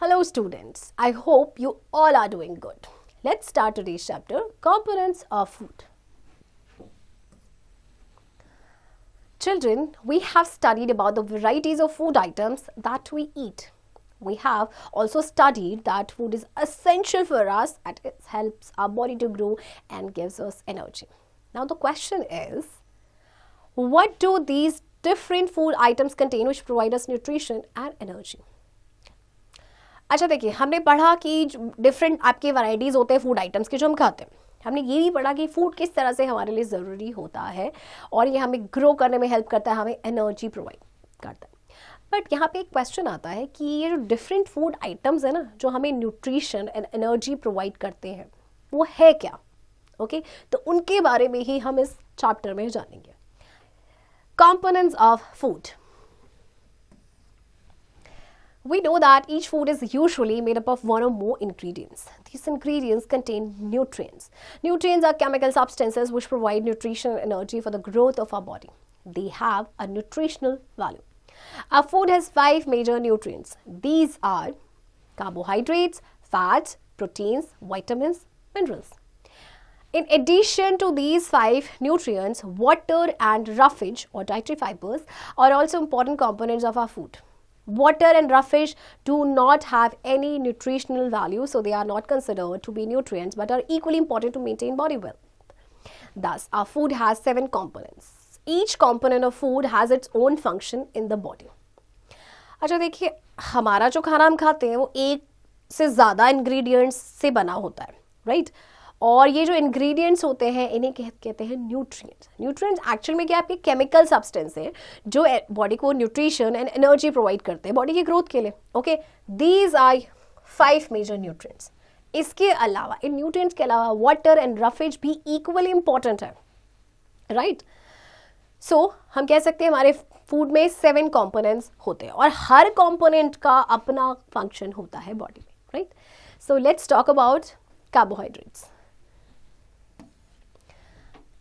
Hello students, I hope you all are doing good. Let's start today's chapter, Components of Food. Children, we have studied about the varieties of food items that we eat. We have also studied that food is essential for us and it helps our body to grow and gives us energy. Now the question is, what do these different food items contain which provide us nutrition and energy? अच्छा देखिए, हमने पढ़ा कि different आपके varieties होते हैं food items के जो हम खाते हैं. हमने ये भी पढ़ा कि फूड किस तरह से हमारे लिए ज़रूरी होता है और ये हमें ग्रो करने में हेल्प करता है, हमें एनर्जी प्रोवाइड करता है. बट यहाँ पे एक क्वेश्चन आता है कि ये जो डिफरेंट फूड आइटम्स है ना, जो हमें न्यूट्रिशन एंड एनर्जी प्रोवाइड करते हैं, वो है क्या? ओके, तो उनके बारे में ही हम इस चैप्टर में जानेंगे. Components of food. We know that each food is usually made up of one or more ingredients. These ingredients contain nutrients. Nutrients are chemical substances which provide nutrition and energy for the growth of our body. They have a nutritional value. Our food has 5 major nutrients. These are carbohydrates, fats, proteins, vitamins, minerals. In addition to these 5 nutrients, water and roughage or dietary fibers are also important components of our food. Water and roughage do not have any nutritional value, so they are not considered to be nutrients but are equally important to maintain body health. Thus, our food has 7 components. Each component of food has its own function in the body. अच्छा देखिए, हमारा जो खाना हम खाते हैं वो एक से ज़्यादा इंग्रेडिएंट्स से बना होता है, राइट? और ये जो इंग्रेडिएंट्स होते हैं इन्हें कहते हैं न्यूट्रिएंट्स. न्यूट्रिएंट्स एक्चुअल में क्या आपके केमिकल सब्सटेंस है जो बॉडी को न्यूट्रिशन एंड एनर्जी प्रोवाइड करते हैं बॉडी की ग्रोथ के लिए. Okay, these are 5 major nutrients. इसके अलावा, इन न्यूट्रिएंट्स के अलावा वाटर एंड रफेज भी इक्वली इंपॉर्टेंट है, राइट? सो हम कह सकते हैं हमारे फूड में 7 कॉम्पोनेंट्स होते हैं और हर कॉम्पोनेंट का अपना फंक्शन होता है बॉडी में, right? So let's talk about carbohydrates.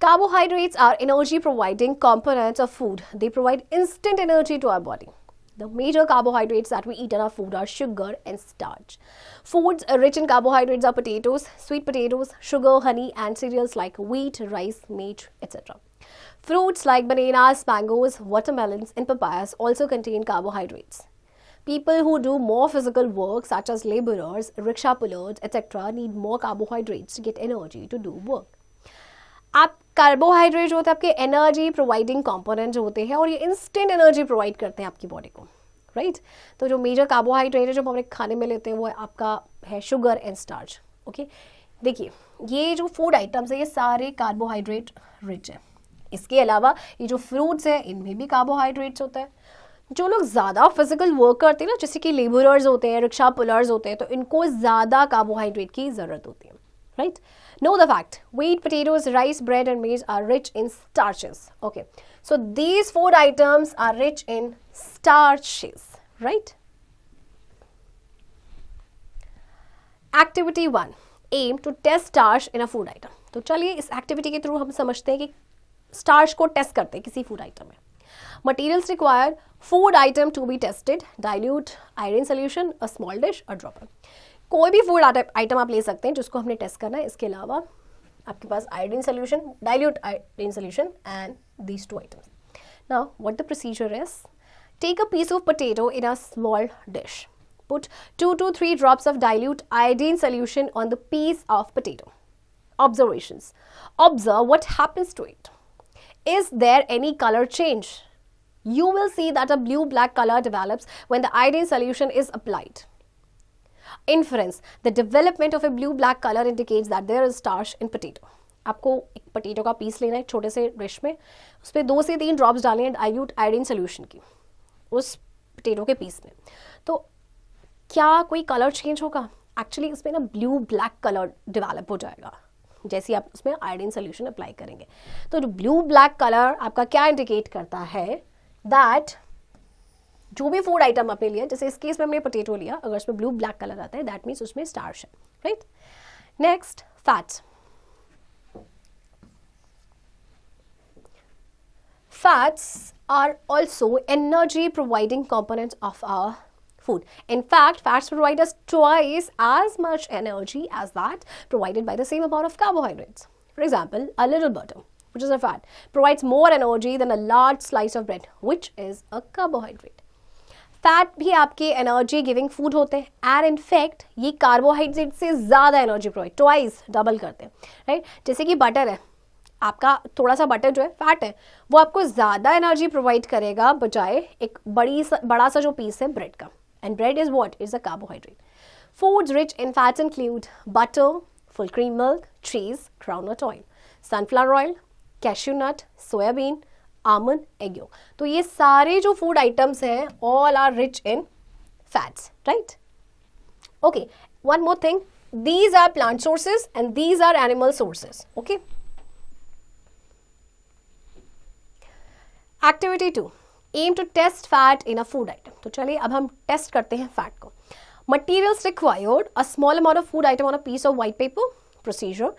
Carbohydrates are energy providing components of food. They provide instant energy to our body. The major carbohydrates that we eat in our food are sugar and starch. Foods rich in carbohydrates are potatoes, sweet potatoes, sugar, honey, and cereals like wheat, rice, meat, etc. Fruits like bananas, mangoes, watermelons, and papayas also contain carbohydrates. People who do more physical work, such as laborers, rickshaw pullers, etc., need more carbohydrates to get energy to do work. आप carbohydrate जो होते हैं आपके energy providing component जो होते हैं और ये इंस्टेंट एनर्जी प्रोवाइड करते हैं आपकी बॉडी को, राइट? तो जो मेजर कार्बोहाइड्रेट है जो हम अपने खाने में लेते हैं वो आपका है शुगर एंड स्टार्च. ओके, देखिए ये जो फूड आइटम्स है ये सारे कार्बोहाइड्रेट रिच है. इसके अलावा ये जो फ्रूट्स हैं इनमें भी कार्बोहाइड्रेट्स होते हैं. जो लोग ज़्यादा फिजिकल वर्क करते हैं ना, जैसे कि लेबरर्स होते हैं, रिक्शा पुलर्स होते हैं, तो इनको ज़्यादा कार्बोहाइड्रेट की ज़रूरत होती है, right? Know the fact, wheat, potatoes, rice, bread and maize are rich in starches. Okay, so these food items are rich in starches, right? Activity 1, aim to test starch in a food item. तो चलिए इस activity के through हम समझते हैं कि starch को test करते हैं किसी फूड आइटम में. Materials required, food item to be tested, dilute iodine solution, a small dish, a dropper. कोई भी फूड आइटम आप ले सकते हैं जिसको हमने टेस्ट करना है. इसके अलावा आपके पास iodine solution, dilute iodine solution and these 2 items. Now what the procedure is, take a piece of potato in a small dish. Put 2 to 3 drops of dilute iodine solution on the piece of potato. Observations. Observe what happens to it. Is there any color change? You will see that a blue-black color develops when the iodine solution is applied. Inference. The development of a blue-black color indicates that there is starch in potato. आपको एक potato का piece लेना है छोटे से dish में, उस पर 2 से 3 ड्रॉप्स डालने हैं डाइल्यूट आयोडीन सोल्यूशन की उस पोटैटो के पीस में. तो क्या कोई कलर चेंज होगा? एक्चुअली इसमें ना ब्लू ब्लैक कलर डेवलप हो जाएगा जैसे आप उसमें आयोडीन सोल्यूशन अप्लाई करेंगे. तो जो ब्लू ब्लैक कलर आपका क्या इंडिकेट करता है, दैट जो भी फूड आइटम आपने लिया, जैसे इस केस में हमने पोटैटो लिया, अगर उसमें ब्लू ब्लैक कलर आता है दैट मीन्स उसमें स्टार्च है, right? Next, fats. Fats are also energy providing components of our food. In fact, fats provide us twice as much energy as that provided by the same amount of carbohydrates. For example, a little butter, which is a fat, provides more energy than a large slice of bread, which is a carbohydrate. Fat भी आपके energy giving food होते हैं and in fact ये carbohydrate से ज़्यादा energy provide, twice double करते हैं, right. जैसे कि बटर है, आपका थोड़ा सा बटर जो है फैट है, वो आपको ज़्यादा एनर्जी प्रोवाइड करेगा बजाय एक बड़ा सा जो पीस है ब्रेड का. And bread is what is a carbohydrate. Foods rich in fats include butter, full cream milk, cheese, groundnut oil, sunflower oil, cashew nut, soybean, almond, egg yolk. तो ये सारे जो फूड आइटम्स हैं all are rich in fats, right. Okay, one more thing, these are plant sources and these are animal sources. Okay. Activity 2, aim to test fat in a food item. तो चलिए अब हम test करते हैं fat को. Materials required: a small amount of food item on a piece of white paper. Procedure: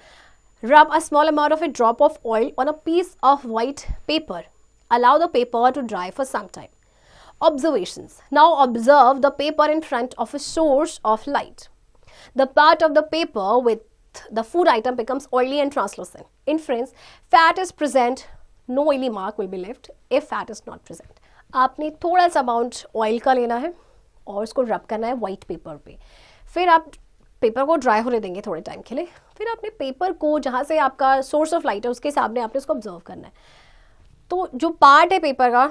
rub a small amount of a drop of oil on a piece of white paper. Allow the paper to dry for some time. Observations: now observe the paper in front of a source of light. The part of the paper with the food item becomes oily and translucent. Inference: fat is present, no oily mark will be left if fat is not present. आपने थोड़ा सा amount oil का लेना है और उसको रब करना है वाइट पेपर पे. फिर आप पेपर को ड्राई होने देंगे थोड़े टाइम के लिए. फिर आपने पेपर को जहाँ से आपका सोर्स ऑफ लाइट है उसके सामने आपने उसको ऑब्जर्व करना है. तो जो पार्ट है पेपर का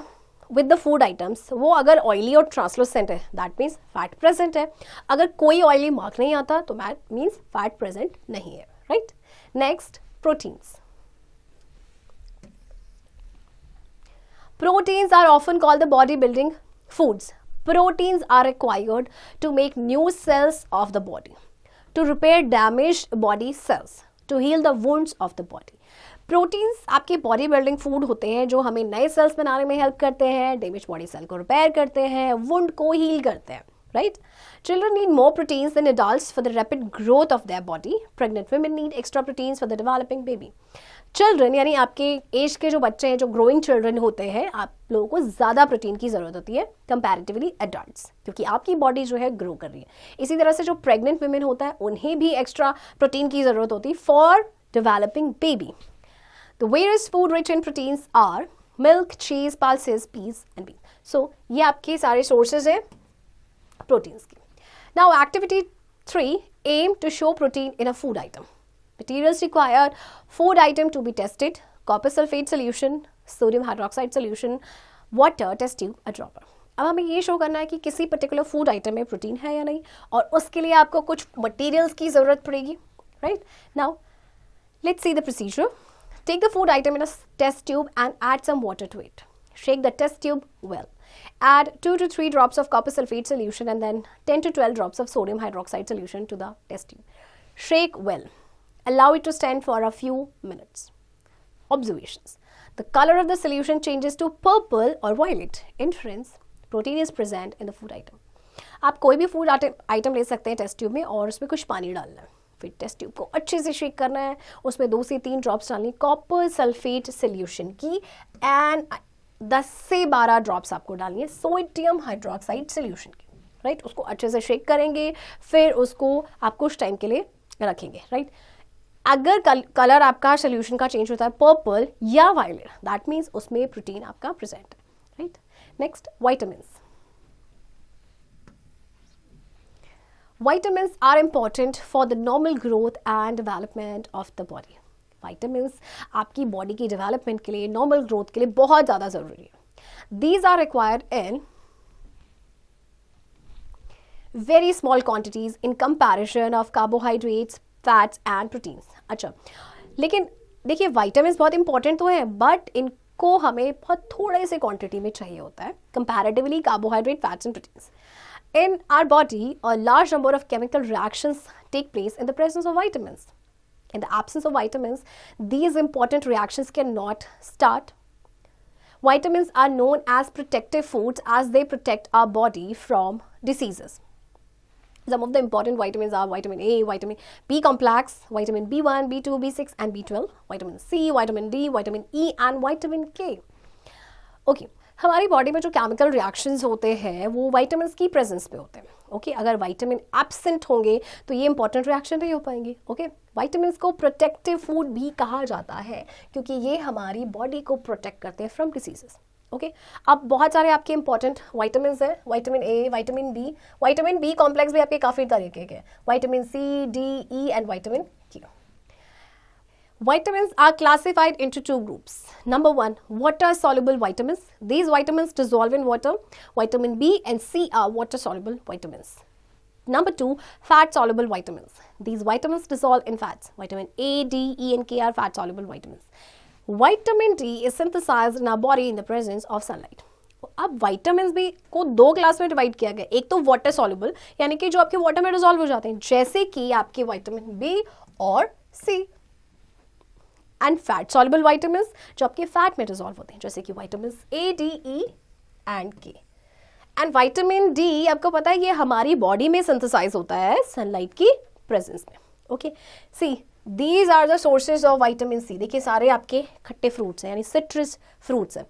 विद द फूड आइटम्स वो अगर ऑयली और ट्रांसलूसेंट है दैट मीन्स फैट प्रेजेंट है. अगर कोई ऑयली मार्क नहीं आता तो दैट मीन्स फैट प्रेजेंट नहीं है, right. Next, proteins. Proteins are often called the bodybuilding foods. Proteins are required to make new cells of the body, to repair damaged body cells, to heal the wounds of the body. Proteins आपके body building food होते हैं जो हमें नए sales बनाने में help करते हैं, डैमेज बॉडी सेल को रिपेयर करते हैं, वुंड को हील करते हैं, right. Children need more proteins than adults for the rapid growth of their body. Pregnant women need extra proteins for the developing baby. Children यानी आपके एज के जो बच्चे हैं, जो ग्रोइंग चिल्ड्रन होते हैं, आप लोगों को ज़्यादा प्रोटीन की ज़रूरत होती है कंपैरेटिवली एडल्ट्स, क्योंकि आपकी बॉडी जो है ग्रो कर रही है. इसी तरह से जो प्रेग्नेंट वुमेन होता है उन्हें भी एक्स्ट्रा प्रोटीन की ज़रूरत होती है for developing baby. The various food rich in proteins are milk, cheese, pulses, peas and beans. So ये आपके सारे sources हैं proteins की. Now activity 3, aim to show protein in a food item. Materials required: food item to be tested, copper sulfate solution, sodium hydroxide solution, water, test tube, a dropper. अब हमें ये show करना है कि किसी particular food item में protein है या नहीं, और उसके लिए आपको कुछ मटेरियल्स की ज़रूरत पड़ेगी, right. Now let's see the procedure. Take the food item in a test tube and add some water to it. Shake the test tube well. Add 2 to 3 drops of copper sulfate solution and then 10 to 12 drops of sodium hydroxide solution to the test tube. Shake well. Allow it to stand for a few minutes. Observations: the color of the solution changes to purple or violet. Inference: protein is present in the food item. आप कोई भी food item ले सकते हैं test tube में और उसमें कुछ पानी डालना है. फिर टेस्ट ट्यूब को अच्छे से शेक करना है, उसमें 2 से 3 ड्रॉप्स डालनी कॉपर सल्फेट सोल्यूशन की एंड 10 से 12 ड्रॉप्स आपको डालनी है सोडियम हाइड्रोक्साइड सोल्यूशन की, राइट. उसको अच्छे से शेक करेंगे, फिर उसको आप कुछ टाइम के लिए रखेंगे, राइट. अगर कलर आपका सोल्यूशन का चेंज होता है पर्पल या वायलेट, दैट मीन्स उसमें प्रोटीन आपका प्रेजेंट है, right. Next, vitamins. Vitamins are important for the normal growth and development of the body. Vitamins आपकी बॉडी की डेवलपमेंट के लिए, नॉर्मल ग्रोथ के लिए बहुत ज़्यादा ज़रूरी है. These are required in very small quantities in comparison of carbohydrates, fats and proteins. अच्छा, लेकिन देखिए vitamins बहुत इंपॉर्टेंट तो है, बट इनको हमें बहुत थोड़े से क्वांटिटी में चाहिए होता है comparatively carbohydrate, fats and proteins. In our body, a large number of chemical reactions take place in the presence of vitamins. In the absence of vitamins, these important reactions cannot start. Vitamins are known as protective foods as they protect our body from diseases. Some of the important vitamins are vitamin A, vitamin B complex, vitamin B1, B2, B6 and B12, vitamin C, vitamin D, vitamin E and vitamin K. Okay. हमारी body में जो chemical reactions होते हैं वो vitamins की presence पे होते हैं. ओके अगर विटामिन एब्सेंट होंगे तो ये इंपॉर्टेंट रिएक्शन नहीं हो पाएंगे. ओके विटामिन्स को प्रोटेक्टिव फूड भी कहा जाता है क्योंकि ये हमारी बॉडी को प्रोटेक्ट करते हैं फ्रॉम डिसीजेस. ओके अब बहुत सारे आपके इंपॉर्टेंट विटामिन्स हैं. Vitamin A, vitamin B complex भी आपके काफ़ी तरीके के, vitamin C, D, E and vitamin K. Vitamins are classified into two groups. Number one, water-soluble vitamins. These vitamins dissolve in water. Vitamin B and C are water-soluble vitamins. Number two, fat-soluble vitamins. These vitamins dissolve in fats. Vitamin A, D, E and K are fat-soluble vitamins. Vitamin D is synthesized in our body in the presence of sunlight. अब vitamins भी को दो class में divide किया गया. एक तो water soluble यानी कि जो आपके वाटर में डिसॉल्व हो जाते हैं, जैसे कि आपके विटामिन बी और सी, एंड फैट सॉल्युबल विटामिन्स जो आपके फैट में डिसॉल्व होते हैं, जैसे कि vitamin A, D, E and के. एंड विटामिन डी आपको पता है ये हमारी बॉडी में सिंथेसाइज होता है सनलाइट की प्रेजेंस में. Okay see these are the sources of vitamin C. देखिए सारे आपके खट्टे फ्रूट्स हैं यानी सिट्रस फ्रूट्स हैं,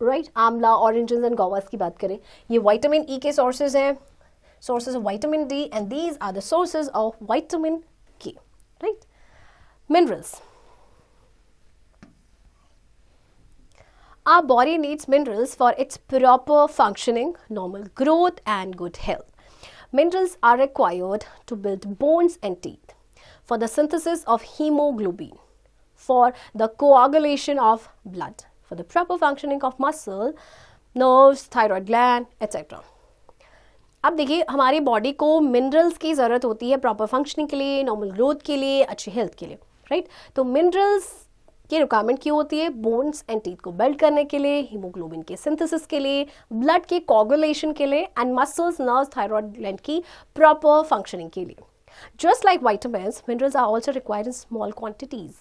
right. Amla, oranges and guavas की बात करें, ये विटामिन ई के सोर्सेज हैं, sources of vitamin D, and these are the sources of vitamin K, right. Minerals. Our body needs minerals for its proper functioning, normal growth and good health. Minerals are required to build bones and teeth, for the synthesis of hemoglobin, for the coagulation of blood, for the proper functioning of muscle, nerves, thyroid gland, etc. अब देखिए हमारी body को minerals की ज़रूरत होती है proper functioning के लिए, नॉर्मल ग्रोथ के लिए, अच्छी हेल्थ के लिए, राइट. तो मिनरल्स की रिक्वायरमेंट क्यों होती है? बोन्स एंड टीथ को बिल्ड करने के लिए, हीमोग्लोबिन के सिंथेसिस के लिए, ब्लड के कोगुलेशन के लिए, and muscles, nerves, thyroid gland की प्रॉपर फंक्शनिंग के लिए. Just like vitamins, minerals are also required in small quantities.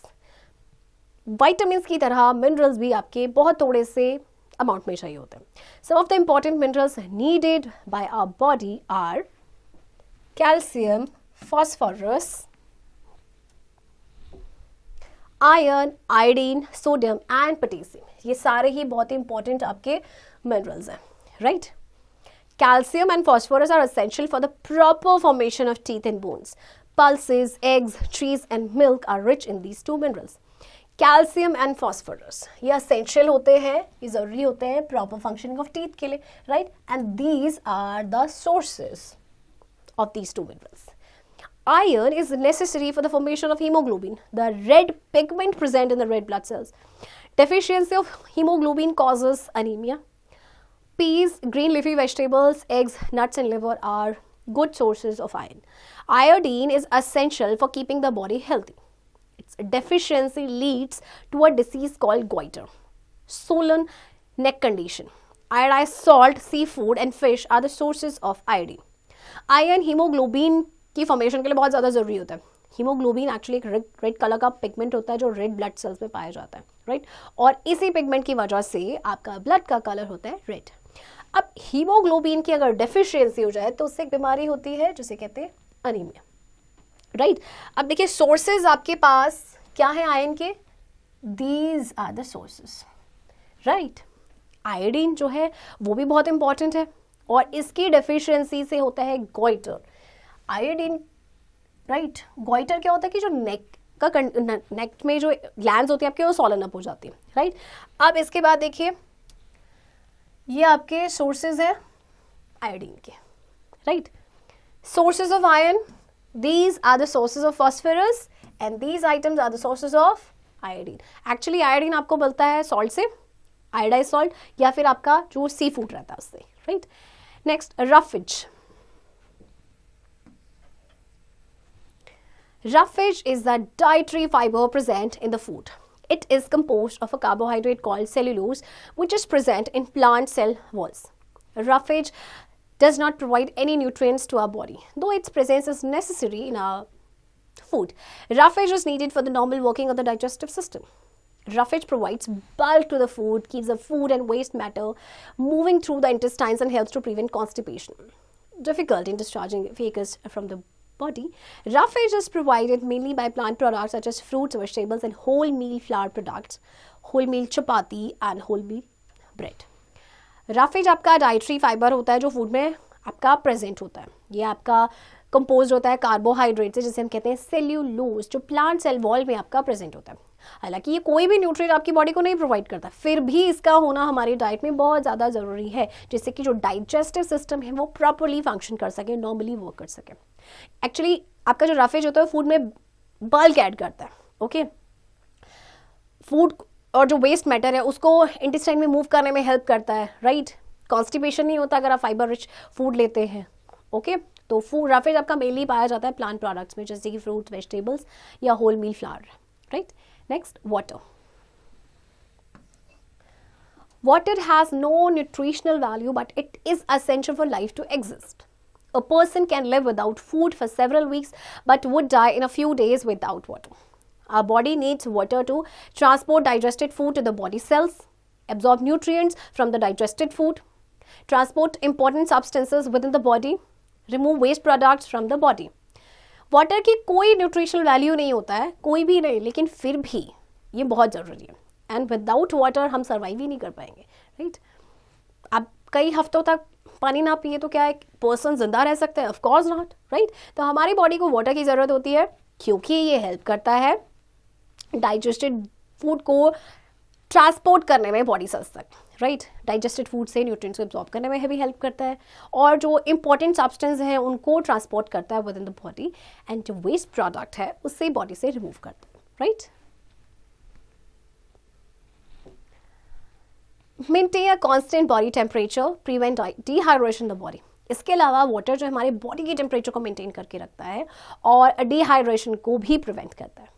Vitamins की तरह मिनरल्स भी आपके बहुत थोड़े से अमाउंट में चाहिए होते हैं. Some of the important minerals needed by our body are calcium, phosphorus, iron, iodine, sodium and potassium. ये सारे ही बहुत ही इंपॉर्टेंट आपके मिनरल्स हैं, right. Calcium and phosphorus are essential for the proper formation of teeth and bones. Pulses, eggs, ट्रीज and milk are rich in these two minerals. Calcium and phosphorus ये essential होते हैं, ये जरूरी होते हैं प्रॉपर फंक्शनिंग ऑफ टीथ के लिए, right. And these are the sources of these two minerals. Iron is necessary for the formation of hemoglobin, the red pigment present in the red blood cells. Deficiency of hemoglobin causes anemia. Peas, green leafy vegetables, eggs, nuts and liver are good sources of iron. Iodine is essential for keeping the body healthy. Its deficiency leads to a disease called goiter, swollen neck condition. Iodized salt, seafood and fish are the sources of iodine. Iron hemoglobin की formation के लिए बहुत ज़्यादा ज़रूरी होता है. Haemoglobin actually एक red colour का पिगमेंट होता है जो रेड ब्लड सेल्स में पाया जाता है, राइट. और इसी पिगमेंट की वजह से आपका ब्लड का कलर होता है रेड. अब हीमोग्लोबिन की अगर डेफिशिएंसी हो जाए तो उससे एक बीमारी होती है जिसे कहते हैं अनीमिया, राइट. अब देखिए सोर्सेज आपके पास क्या है आयरन के? These are the sources, right. Iodine जो है वो भी बहुत इंपॉर्टेंट है और इसकी डेफिशिएंसी से होता है गोइटर. Iodine, right. गोइटर क्या होता है कि जो नेक में जो ग्लैंड्स होती है आपके वो सॉलन अप हो जाती है, राइट. अब इसके बाद देखिए ये आपके सोर्सेज हैं आयोडीन के, right. Sources of iron, these are the sources of phosphorus and these items are the sources of iodine. Actually iodine आपको मिलता है सॉल्ट से, आयोडाइज सॉल्ट, या फिर आपका जो सी फूड रहता है उससे, right. Next, roughage. Roughage is the dietary fiber present in the food. It is composed of a carbohydrate called cellulose, which is present in plant cell walls. Roughage does not provide any nutrients to our body, though its presence is necessary in our food. Roughage is needed for the normal working of the digestive system. Roughage provides bulk to the food, keeps the food and waste matter moving through the intestines and helps to prevent constipation, difficulty in discharging feces from the body. Roughage is provided mainly by plant products such as fruits, vegetables and whole meal flour products, whole meal chapati and whole meal bread. राफेज आपका dietary fibre होता है जो food में आपका present होता है। ये आपका कंपोज होता है कार्बोहाइड्रेट से, जिसे हम कहते हैं सेल्यूलोज, जो प्लांट सेल वॉल में आपका प्रेजेंट होता है। हालांकि ये कोई भी न्यूट्रिएंट आपकी बॉडी को नहीं प्रोवाइड करता, फिर भी इसका होना हमारी डाइट में बहुत ज़्यादा ज़रूरी है, जिससे कि जो डाइजेस्टिव सिस्टम है वो प्रॉपरली फंक्शन कर सके, नॉर्मली वर्क कर सके। एक्चुअली आपका जो राफेज होता है फूड में बल्क ऐड करता है, ओके। फूड और जो वेस्ट मैटर है उसको इंटेस्टाइन में मूव करने में हेल्प करता है, राइट। कॉन्स्टिपेशन नहीं होता अगर आप फाइबर रिच फूड लेते हैं, ओके। तो फूड राफेज आपका मेनली पाया जाता है प्लांट प्रोडक्ट्स में, जैसे कि फ्रूट्स, वेजिटेबल्स या whole meal flour, right. Next, water. Water has no nutritional value, but it is essential for life to exist. A person can live without food for several weeks, but would die in a few days without water. Our body needs water to transport digested food to the body cells, absorb nutrients from the digested food, transport important substances within the body, remove waste products from the body. Water की कोई nutritional value नहीं होता है, कोई भी नहीं, लेकिन फिर भी ये बहुत ज़रूरी है। एंड विदाउट वाटर हम सर्वाइव ही नहीं कर पाएंगे, राइट। आप कई हफ्तों तक पानी ना पिए तो क्या एक पर्सन जिंदा रह सकता है? Of course not, right. तो हमारी बॉडी को वाटर की ज़रूरत होती है, क्योंकि ये हेल्प करता है डाइजेस्टेड फूड को ट्रांसपोर्ट करने में बॉडी सेल्स तक, राइट। डाइजेस्टेड फूड से न्यूट्रिएंट्स को एब्जॉर्ब करने में भी हेल्प करता है, और जो इंपॉर्टेंट सब्सटेंस हैं उनको ट्रांसपोर्ट करता है with in the body, and जो वेस्ट प्रोडक्ट है उससे बॉडी से रिमूव करता है, right. Maintain a constant body temperature, prevent dehydration the body. इसके अलावा वाटर जो हमारे बॉडी के टेम्परेचर को मेंटेन करके रखता है और डिहाइड्रेशन को भी प्रिवेंट करता है।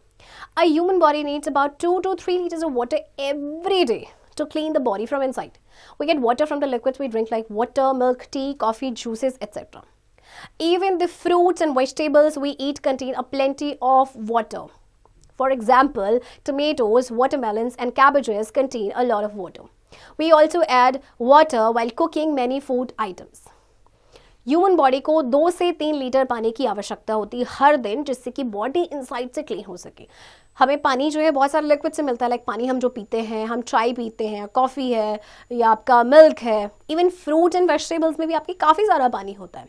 A human body needs about 2 to 3 liters of water every day to clean the body from inside. We get water from the liquids we drink like water, milk, tea, coffee, juices, etc. Even the fruits and vegetables we eat contain a plenty of water. For example, tomatoes, watermelons, and cabbages contain a lot of water. We also add water while cooking many food items. Human body को 2 से 3 litre पानी की आवश्यकता होती है हर दिन, जिससे कि बॉडी इनसाइड से क्लीन हो सके। हमें पानी जो है बहुत सारे लिक्विड से मिलता है, लाइक पानी हम जो पीते हैं, हम चाय पीते हैं, कॉफ़ी है, या आपका मिल्क है। इवन फ्रूट एंड वेजिटेबल्स में भी आपकी काफ़ी सारा पानी होता है,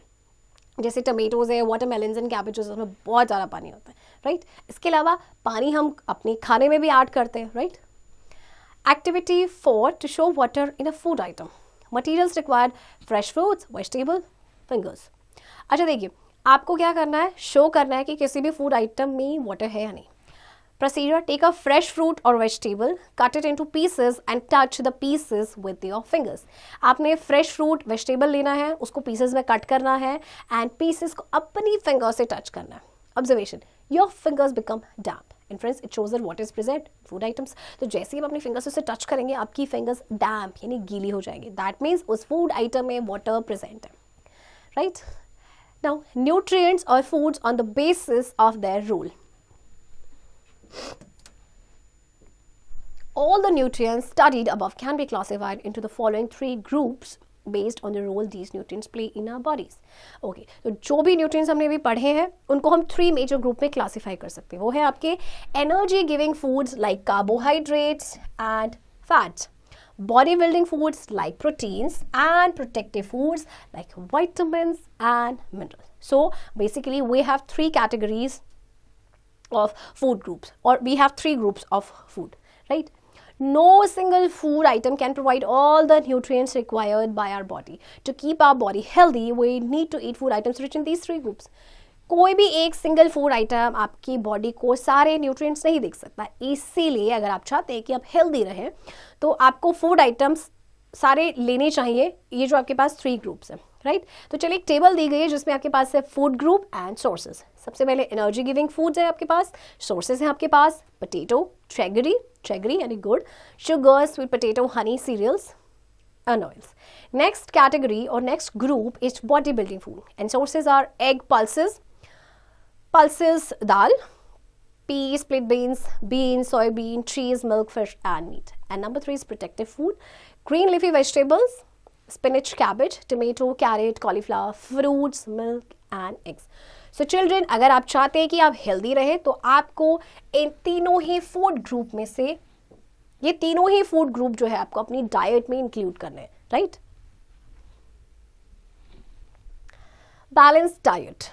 जैसे टमेटोज़ है, वाटरमेलन्स एंड कैबेजेस, उसमें बहुत ज़्यादा पानी होता है, राइट। इसके अलावा पानी हम अपने खाने में भी ऐड करते हैं, right. Activity 4 to show water in a food item. Materials required fresh fruits, vegetable, fingers. अच्छा देखिए, आपको क्या करना है, शो करना है कि किसी भी फूड आइटम में वाटर है या नहीं। Procedure, take a fresh fruit और vegetable, cut it into pieces and touch the pieces with your fingers. आपने फ्रेश फ्रूट वेजिटेबल लेना है, उसको पीसेस में कट करना है एंड पीसेस को अपनी फिंगर से टच करना है। Observation, your fingers become damp. In friends, it shows that what is present food items. तो जैसे ही आप अपनी फिंगर्स से उसे टच करेंगे, आपकी फिंगर्स डैम्प यानी गीली हो जाएंगी। दैट मीन्स उस फूड आइटम में वाटर प्रेजेंट है, right? Now, nutrients are foods on the basis of their role. All the nutrients studied above can be classified into the following 3 groups based on the role these nutrients play in our bodies. Okay, तो जो भी nutrients हमने अभी पढ़े हैं उनको हम 3 major group में classify कर सकते हैं। वो है आपके energy giving foods like carbohydrates and fats, body building foods like proteins, and protective foods like vitamins and minerals. So basically we have 3 categories of food groups, or we have 3 groups of food, right? No single food item can provide all the nutrients required by our body. To keep our body healthy, we need to eat food items rich in these 3 groups. कोई भी एक single food item आपकी body को सारे nutrients नहीं दे सकता। इसीलिए अगर आप चाहते हैं कि आप हेल्दी रहें तो आपको फूड आइटम्स सारे लेने चाहिए। ये जो आपके पास 3 ग्रुप्स हैं, राइट। तो चलिए एक टेबल दी गई है जिसमें आपके पास है फूड ग्रुप एंड सोर्सेज। सबसे पहले एनर्जी गिविंग फूड्स है आपके पास, सोर्सेज हैं आपके पास पोटैटो, ट्रेगरी यानी गुड़, sugar, sweet potato, honey, cereals and oils. Next category or next group is bodybuilding food, and sources are egg pulses, dal, peas, split beans, soybean, cheese, milk, fish and meat. And number 3 is protective food, green leafy vegetables, spinach, cabbage, tomato, carrot, cauliflower, fruits, milk and eggs. So children, अगर आप चाहते हैं कि आप healthy रहे तो आपको इन तीनों ही फूड ग्रुप में से ये तीनों ही फूड ग्रुप जो है आपको अपनी डाइट में इंक्लूड करने हैं, right. Balanced diet.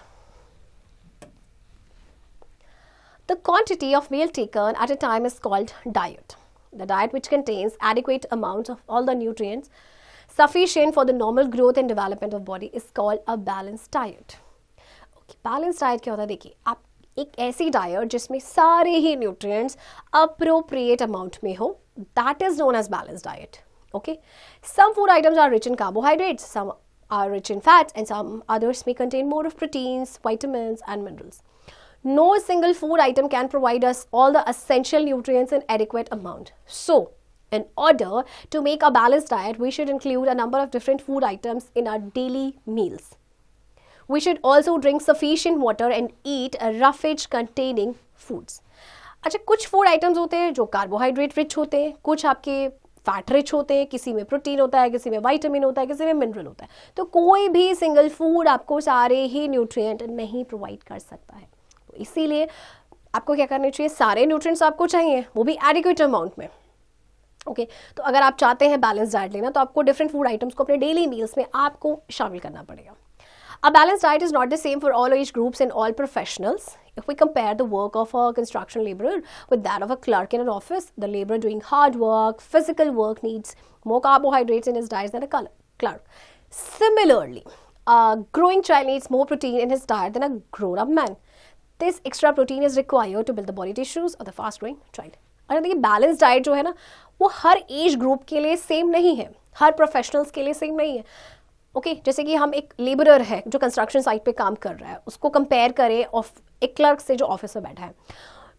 The quantity of meal taken at a time is called diet. The diet which contains adequate amount of all the nutrients sufficient for the normal growth and development of body is called a balanced diet. Okay, balanced diet क्या होता है? देखिए, आप एक ऐसी diet जिसमें सारे ही nutrients appropriate amount में हो, that is known as balanced diet. Okay, some food items are rich in carbohydrates, some are rich in fats, and some others may contain more of proteins, vitamins, and minerals. No single food item can provide us all the essential nutrients in adequate amount. So, in order to make a balanced diet, we should include a number of different food items in our daily meals. We should also drink sufficient water and eat roughage containing foods. अच्छा, कुछ food items होते हैं जो carbohydrate rich होते हैं, कुछ आपके fat rich होते हैं, किसी में प्रोटीन होता है, किसी में विटामिन होता है, किसी में मिनरल होता है. तो कोई भी सिंगल फूड आपको सारे ही न्यूट्रिएंट नहीं प्रोवाइड कर सकता है. तो इसीलिए आपको क्या करना चाहिए, सारे न्यूट्रिएंट्स आपको चाहिए, वो भी एडिक्वेट अमाउंट में. ओके, तो अगर आप चाहते हैं बैलेंस डाइट लेना तो आपको डिफरेंट फूड आइटम्स को अपने डेली मील्स में आपको शामिल करना पड़ेगा. A balanced diet is not the same for all age groups and all professionals. If we compare the work of a construction laborer with that of a clerk in an office, the laborer doing hard work, physical work needs more carbohydrates in his diet than a clerk. Similarly, a growing child needs more protein in his diet than a grown-up man. This extra protein is required to build the body tissues of the fast-growing child. और देखिए, balance diet जो है ना, वो हर age group के लिए same नहीं है, हर प्रोफेशनल्स के लिए सेम नहीं है. ओके, जैसे कि हम एक लेबरर है जो कंस्ट्रक्शन साइट पे काम कर रहा है, उसको कंपेयर करें एक क्लर्क से जो ऑफिस में बैठा है.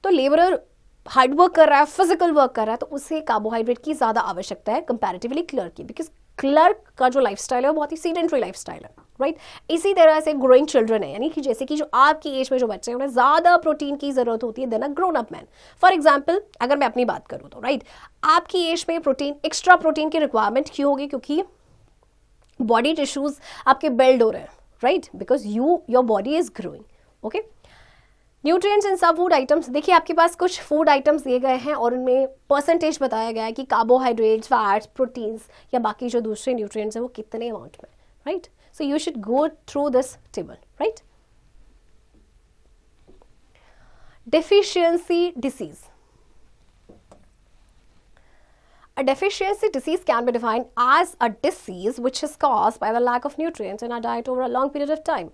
तो लेबरर हार्ड वर्क कर रहा है, फिजिकल वर्क कर रहा है, तो उसे कार्बोहाइड्रेट की ज़्यादा आवश्यकता है कंपैरेटिवली क्लर्क की, बिकॉज क्लर्क का जो लाइफस्टाइल है वो बहुत ही सीडेंटरी लाइफस्टाइल है, राइट. इसी तरह से ग्रोइंग चिल्ड्रन है, यानी कि जैसे कि जो आपकी एज में जो बच्चे हैं उन्हें ज़्यादा प्रोटीन की ज़रूरत होती है then a grown up man. For example, अगर मैं अपनी बात करूँ तो राइट, आपकी एज में प्रोटीन, एक्स्ट्रा प्रोटीन की रिक्वायरमेंट क्यों होगी? क्योंकि बॉडी टिश्यूज आपके बिल्ड हो रहे हैं, right, because your body is growing. Okay, nutrients इन सब फूड आइटम्स. देखिए, आपके पास कुछ फूड आइटम्स दिए गए हैं और उनमें परसेंटेज बताया गया है कि कार्बोहाइड्रेट्स, फैट्स, प्रोटीन्स या बाकी जो दूसरे न्यूट्रिएंट्स हैं वो कितने अमाउंट में, right. So you should go through this table, right. Deficiency disease. A deficiency disease can be defined as a disease which is caused by the lack of nutrients in our diet over a long period of time.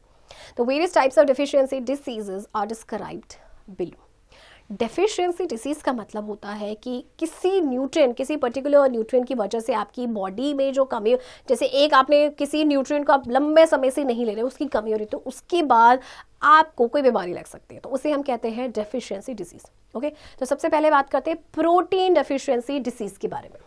The various types of deficiency diseases are described below. Deficiency disease का मतलब होता है कि किसी nutrient, किसी particular nutrient की वजह से आपकी बॉडी में जो कमी, जैसे एक आपने किसी न्यूट्रिएंट को आप लंबे समय से नहीं ले रहे, उसकी कमी हो रही, तो उसके बाद आपको कोई बीमारी लग सकती है, तो उसे हम कहते हैं डेफिशिएंसी डिसीज. ओके, तो सबसे पहले बात करते हैं प्रोटीन डेफिशिएंसी डिसीज के बारे में.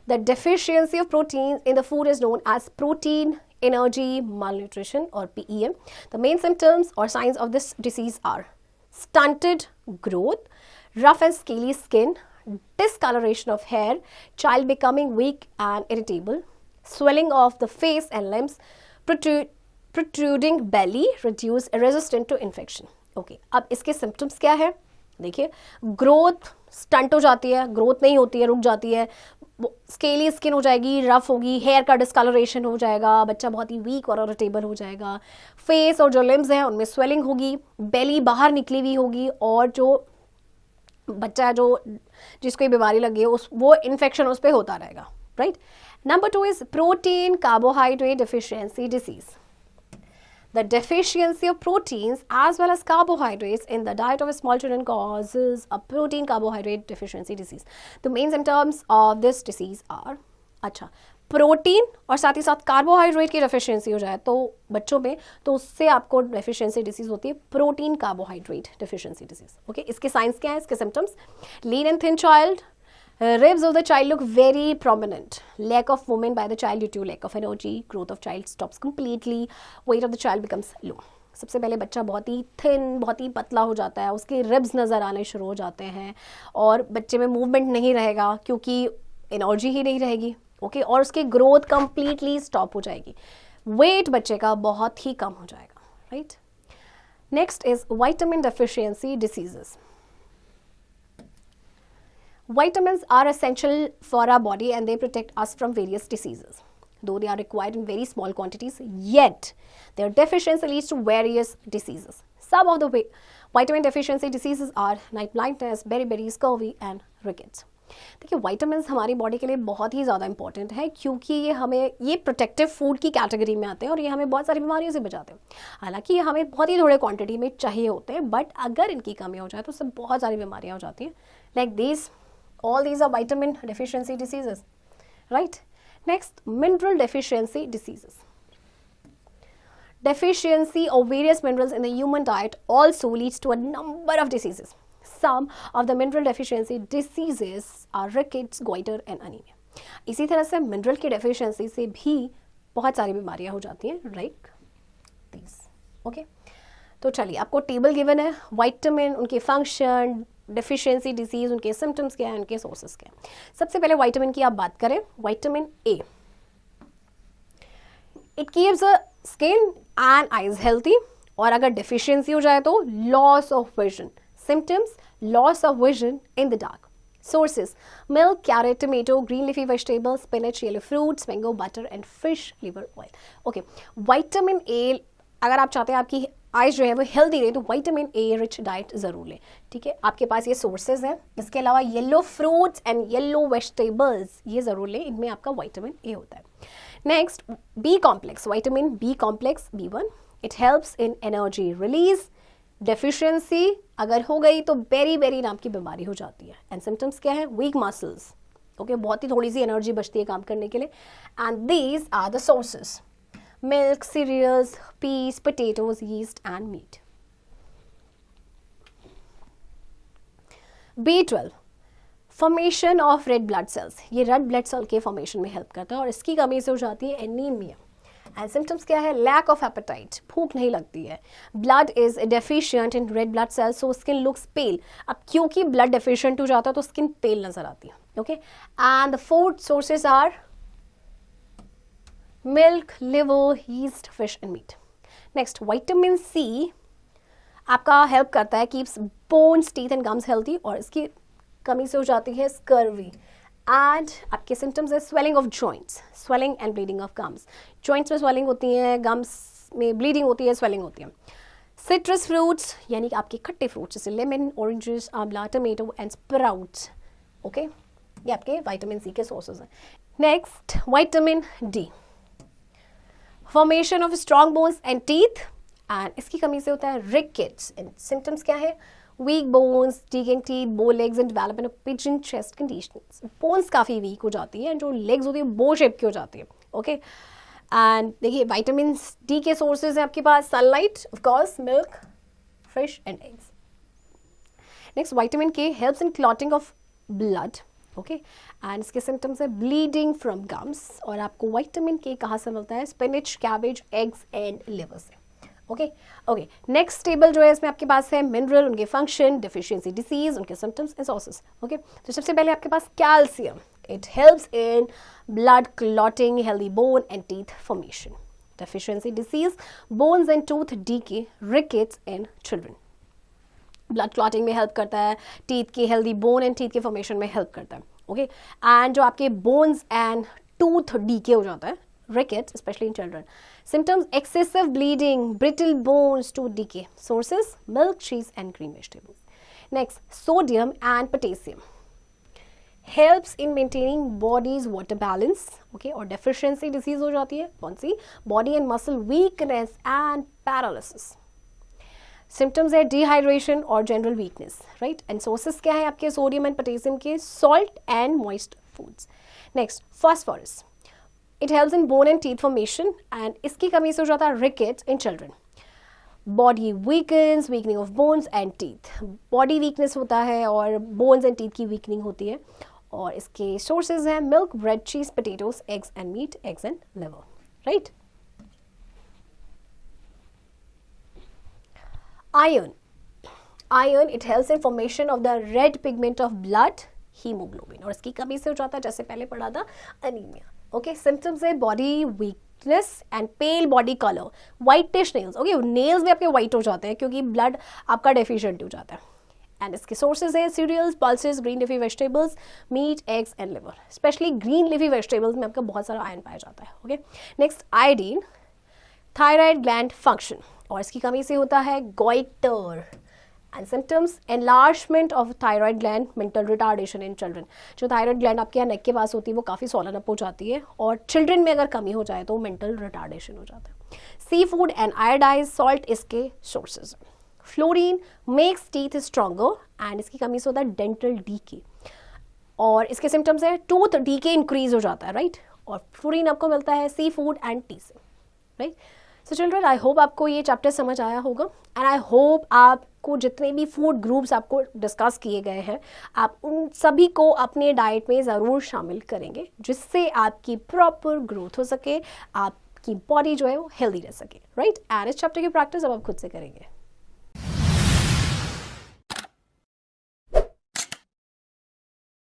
The deficiency of protein in the food is known as protein energy malnutrition or PEM. The main symptoms or signs of this disease are stunted growth, rough and scaly skin, discoloration of hair, child becoming weak and irritable, swelling of the face and limbs, protruding belly, reduced resistant to infection. Okay, अब इसके symptoms क्या है? देखिए, growth stunt हो जाती है, growth नहीं होती है, रुक जाती है, स्केली स्किन हो जाएगी, रफ होगी, हेयर का डिस्कलरेशन हो जाएगा, बच्चा बहुत ही वीक और इरिटेबल हो जाएगा, फेस और जो लिम्स हैं उनमें स्वेलिंग होगी, बेली बाहर निकली हुई होगी, और जो बच्चा जो जिसको ये बीमारी लगी है वो इन्फेक्शन उस पर होता रहेगा, right. Number 2 is protein carbohydrate deficiency disease. The deficiency of proteins as well as carbohydrates in the diet of small children causes a protein carbohydrate deficiency disease. The main symptoms of this disease are, अच्छा, protein और साथ ही साथ carbohydrate की deficiency हो जाए तो बच्चों में, तो उससे आपको डेफिशिएंसी डिसीज होती है protein carbohydrate deficiency disease. Okay, इसके साइंस क्या है, इसके symptoms? Lean and thin child, ribs of the child look very prominent, lack of movement by the child due to lack of energy, growth of child stops completely, weight of the child becomes low. सबसे पहले बच्चा बहुत ही thin, बहुत ही पतला हो जाता है, उसके रिब्स नज़र आने शुरू हो जाते हैं और बच्चे में मूवमेंट नहीं रहेगा क्योंकि एनर्जी ही नहीं रहेगी. ओके, और उसकी ग्रोथ कंप्लीटली स्टॉप हो जाएगी, वेट बच्चे का बहुत ही कम हो जाएगा, right. Next is vitamin deficiency diseases. Vitamins are essential for our body and they protect us from various diseases. though they are required in very small quantities, yet their deficiency leads to various diseases. Some of the vitamin deficiency diseases are night blindness, beriberi, scurvy and rickets. देखिए vitamins हमारी body के लिए बहुत ही ज़्यादा important है क्योंकि ये हमें ये प्रोटेक्टिव फूड की कैटेगरी में आते हैं और ये हमें बहुत सारी बीमारियों से बचाते हैं. हालांकि ये हमें बहुत ही थोड़े क्वांटिटी में चाहिए होते हैं, बट अगर इनकी कमी हो जाए तो उससे बहुत सारी बीमारियाँ हो जाती हैं. Like these all these are vitamin deficiency diseases, right. Next, mineral deficiency diseases. Deficiency of various minerals in the human diet also leads to a number of diseases. Some of the mineral deficiency diseases are rickets, goiter and anemia. इसी तरह से mineral की deficiency से भी बहुत सारी बीमारियां हो जाती हैं, लाइक दिस. ओके, तो चलिए आपको टेबल गिवन है, वाइटामिन, उनके फंक्शन, डेफिशिएंसी डिजीज, उनके सिम्टम्स क्या हैं, उनके सोर्सेस क्या हैं. सबसे पहले वाइटामिन की आप बात करें, vitamin A. It keeps a skin and eyes healthy. और अगर डेफिशिएंसी हो जाए तो loss of vision. Symptoms, loss of vision in the dark. Sources, milk, carrot, tomato, green leafy vegetables, spinach, yellow fruits, mango, butter and fish liver oil. Okay, vitamin A अगर आप चाहते हैं आपकी आइज जो है वो हेल्दी रहे तो वाइटामिन ए रिच डाइट ज़रूर लें. ठीक है, आपके पास ये सोर्सेज हैं. इसके अलावा yellow fruits and yellow vegetables ये ज़रूर लें, इनमें आपका वाइटामिन ए होता है. Next, B complex. Vitamin B complex B1, it helps in energy release. Deficiency अगर हो गई तो बेरी नाम की बीमारी हो जाती है. एंड सिम्टम्स क्या है, वीक मसल्स. ओके, बहुत ही थोड़ी सी एनर्जी बचती है काम करने के लिए. And these are the sources, milk, cereals, peas, potatoes, yeast and meat. B12, formation of red blood cells. ये रेड ब्लड सेल के फॉर्मेशन में हेल्प करता है और इसकी कमी से हो जाती है एनीमिया. एंड सिम्टम्स क्या है, लैक ऑफ एपेटाइट, भूख नहीं लगती है. Blood is deficient in red blood cells so skin looks pale. अब क्योंकि ब्लड डेफिशिएंट हो जाता है तो स्किन पेल नजर आती है. Okay, and the food sources are milk, liver, yeast, fish and meat. Next, vitamin C आपका हेल्प करता है, keeps bones, teeth and gums healthy. और इसकी कमी से हो जाती है स्कर्वी. एंड आपके सिम्टम्स है swelling of joints, swelling and bleeding of gums. Joints में स्वेलिंग होती है, गम्स में ब्लीडिंग होती है, स्वेलिंग होती है. सिट्रस फ्रूट्स यानी कि आपके खट्टे फ्रूट्स जैसे लेमन, ऑरेंजेस, आंवला, टमेटो एंड स्प्राउट्स. ओके, ये आपके विटामिन सी के सोर्सेज हैं. Next, vitamin D, formation of strong bones and teeth. And इसकी कमी से होता है रिकेट्स. एंड सिम्टम्स क्या है, वीक बोन्स, टीकिंग teeth, bow legs and development of pigeon chest conditions. Bones काफ़ी वीक हो जाती है, जो लेग्स होती है बो शेप की हो जाती है. ओके, एंड देखिए विटामिन डी के सोर्सेज हैं आपके पास, sunlight, of course, milk, fish and eggs. Next, vitamin K helps in clotting of blood. Okay, and इसके सिम्टम्स है ब्लीडिंग फ्रॉम गम्स. और आपको विटामिन के कहाँ से मिलता है, spinach, cabbage, eggs and liver से. ओके, नेक्स्ट टेबल जो है इसमें आपके पास है मिनरल, उनके फंक्शन, डेफिशिएंसी डिसीज, उनके सिम्टम्स एंड सोर्सेस. ओके, तो सबसे पहले आपके पास calcium. It helps in blood clotting, healthy bone and teeth formation. Deficiency disease, bones and tooth decay, rickets in children. Blood clotting में हेल्प करता है, टीथ की हेल्दी बोन एंड टीथ के फॉर्मेशन में हेल्प करता है. ओके, एंड जो आपके बोन्स एंड टूथ डीके हो जाता है, rickets, especially in children. Symptoms, excessive bleeding, brittle bones, tooth decay. Sources, milk, cheese and green vegetables. Next, sodium and potassium. Helps in maintaining body's water balance. Okay, और deficiency disease हो जाती है, कौन सी, body and muscle weakness and paralysis. Symptoms है dehydration और general weakness, right? And sources क्या है आपके sodium and potassium के, salt and moist foods. Next, phosphorus. It helps in bone and teeth formation. And इसकी कमी से हो जाता है rickets in children. Body weakens, weakening of bones and teeth. Body weakness होता है और bones and teeth की weakening होती है. और इसके sources हैं milk, bread, cheese, potatoes, eggs and meat, eggs and liver. Right? Iron. Iron, it helps in formation of the red pigment of blood, hemoglobin. और इसकी कमी से हो जाता है, जैसे पहले पढ़ा था, anemia. ओके, सिम्टम्स है body weakness and pale body colour, whitish nails. Okay, nails भी आपके व्हाइट हो जाते हैं क्योंकि ब्लड आपका डेफिशिएंट हो जाता है. एंड इसके सोर्सेज है cereals, pulses, green leafy vegetables, meat, eggs and liver. Specially green leafy vegetables में आपका बहुत सारा आयरन पाया जाता है। Okay, next iodine, thyroid gland function, और इसकी कमी से होता है goitre and symptoms, enlargement of thyroid gland, mental retardation in children. जो थायराइड ग्लैंड आपके यहाँ नेक के पास होती है वो काफ़ी स्वॉलन अप हो जाती है, और चिल्ड्रन में अगर कमी हो जाए तो मेंटल रिटार्डेशन हो जाता है। Sea food and iodise salt इसके sources. Fluorine makes teeth stronger and इसकी कमी से होता है डेंटल डीके, और इसके सिम्टम्स है टूथ डीके इंक्रीज हो जाता है, राइट। और फ्लोरीन आपको मिलता है सी फूड एंड टी से, right. So children, I hope आपको ये चैप्टर समझ आया होगा, एंड आई होप आपको जितने भी फूड ग्रुप्स आपको डिस्कस किए गए हैं आप उन सभी को अपने डाइट में ज़रूर शामिल करेंगे, जिससे आपकी प्रॉपर ग्रोथ हो सके, आपकी बॉडी जो है वो हेल्दी रह सके, राइट। एंड इस चैप्टर की प्रैक्टिस अब आप खुद से करेंगे।